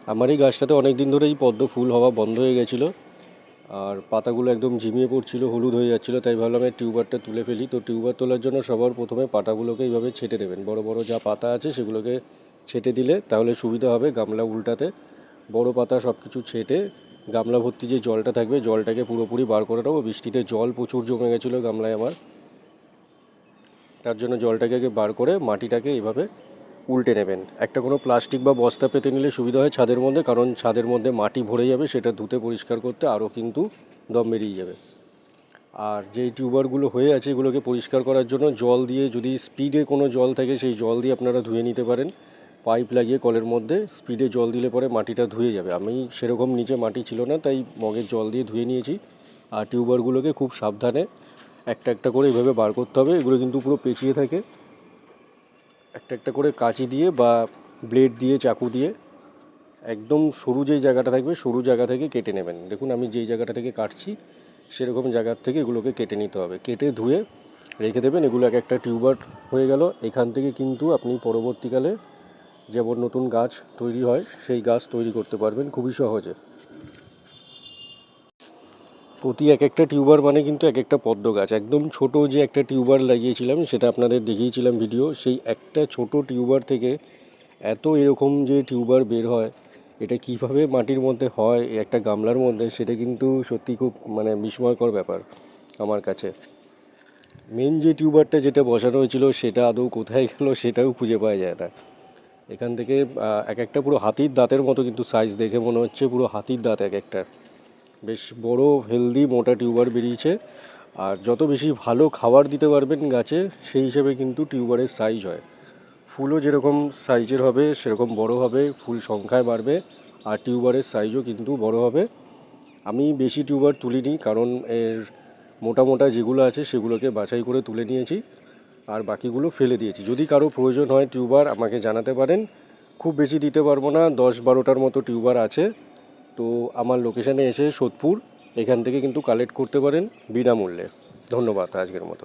আমার এই গাছটাতে অনেক দিন ধরেই পদ্ম ফুল হওয়া বন্ধ হয়ে গেছিলো, আর পাতাগুলো একদম ঝিমিয়ে পড়ছিল, হলুদ হয়ে যাচ্ছিলো। তাই ভাবলাম এই টিউবারটা তুলে ফেলি। তো টিউবার তোলার জন্য সবার প্রথমে পাতাগুলোকে এইভাবে ছেটে দেবেন। বড় বড় যা পাতা আছে সেগুলোকে ছেটে দিলে তাহলে সুবিধা হবে গামলা উল্টাতে। বড় পাতা সব কিছু ছেটে গামলা ভর্তি যে জলটা থাকবে জলটাকে পুরোপুরি বার করে নেবো। বৃষ্টিতে জল প্রচুর জমে গেছিলো গামলায় আমার, তার জন্য জলটাকে আগে বার করে মাটিটাকে এইভাবে উল্টে নেবেন। একটা কোনো প্লাস্টিক বা বস্তা পেতে নিলে সুবিধা হয় ছাদের মধ্যে, কারণ ছাদের মধ্যে মাটি ভরে যাবে, সেটা ধুতে পরিষ্কার করতে আরও কিন্তু দম বেরিয়ে যাবে। আর যেই টিউবারগুলো হয়ে আছে এগুলোকে পরিষ্কার করার জন্য জল দিয়ে, যদি স্পিডে কোনো জল থাকে সেই জল দিয়ে আপনারা ধুয়ে নিতে পারেন। পাইপ লাগিয়ে কলের মধ্যে স্পিডে জল দিলে পরে মাটিটা ধুয়ে যাবে। আমি সেরকম নিচে মাটি ছিল না তাই মগের জল দিয়ে ধুয়ে নিয়েছি। আর টিউবারগুলোকে খুব সাবধানে একটা একটা করে এভাবে বার করতে হবে। এগুলো কিন্তু পুরো পেঁচিয়ে থাকে। একটা একটা করে কাঁচি দিয়ে বা ব্লেড দিয়ে, চাকু দিয়ে একদম সরু যেই জায়গাটা থাকবে সরু জায়গা থেকে কেটে নেবেন। দেখুন আমি যেই জায়গাটা থেকে কাটছি সেরকম জায়গার থেকে এগুলোকে কেটে নিতে হবে। কেটে ধুয়ে রেখে দেবেন। এগুলো এক একটা টিউবার হয়ে গেল। এখান থেকে কিন্তু আপনি পরবর্তীকালে যেমন নতুন গাছ তৈরি হয় সেই গাছ তৈরি করতে পারবেন খুবই সহজে। প্রতি এক একটা টিউবার মানে কিন্তু এক একটা পদ্ম গাছ। একদম ছোট যে একটা টিউবার লাগিয়েছিলাম সেটা আপনাদের দেখিয়েছিলাম ভিডিও, সেই একটা ছোট টিউবার থেকে এত এরকম যে টিউবার বের হয়, এটা কিভাবে মাটির মধ্যে হয় একটা গামলার মধ্যে, সেটা কিন্তু সত্যি খুব মানে বিস্ময়কর ব্যাপার আমার কাছে। মেন যে টিউবারটা যেটা বসানো হয়েছিল সেটা আদৌ কোথায় গেল সেটাও খুঁজে পাওয়া যায় না। এখান থেকে এক একটা পুরো হাতির দাঁতের মতো কিন্তু সাইজ, দেখে মনে হচ্ছে পুরো হাতির দাঁত এক একটা। বেশ বড় হেলদি মোটা টিউবার বেরিয়েছে। আর যত বেশি ভালো খাবার দিতে পারবেন গাছে সেই হিসেবে কিন্তু টিউবারের সাইজ হয়। ফুলও যেরকম সাইজের হবে সেরকম বড় হবে, ফুল সংখ্যায় বাড়বে, আর টিউবারের সাইজও কিন্তু বড় হবে। আমি বেশি টিউবার তুলিনি, কারণ এর মোটা মোটা যেগুলো আছে সেগুলোকে বাছাই করে তুলে নিয়েছি, আর বাকিগুলো ফেলে দিয়েছি। যদি কারো প্রয়োজন হয় টিউবার আমাকে জানাতে পারেন। খুব বেশি দিতে পারবো না, 10-12টার মতো টিউবার আছে। তো আমার লোকেশানে এসে সোদপুর এখান থেকে কিন্তু কালেক্ট করতে পারেন বিনামূল্যে। ধন্যবাদ আজকের মতো।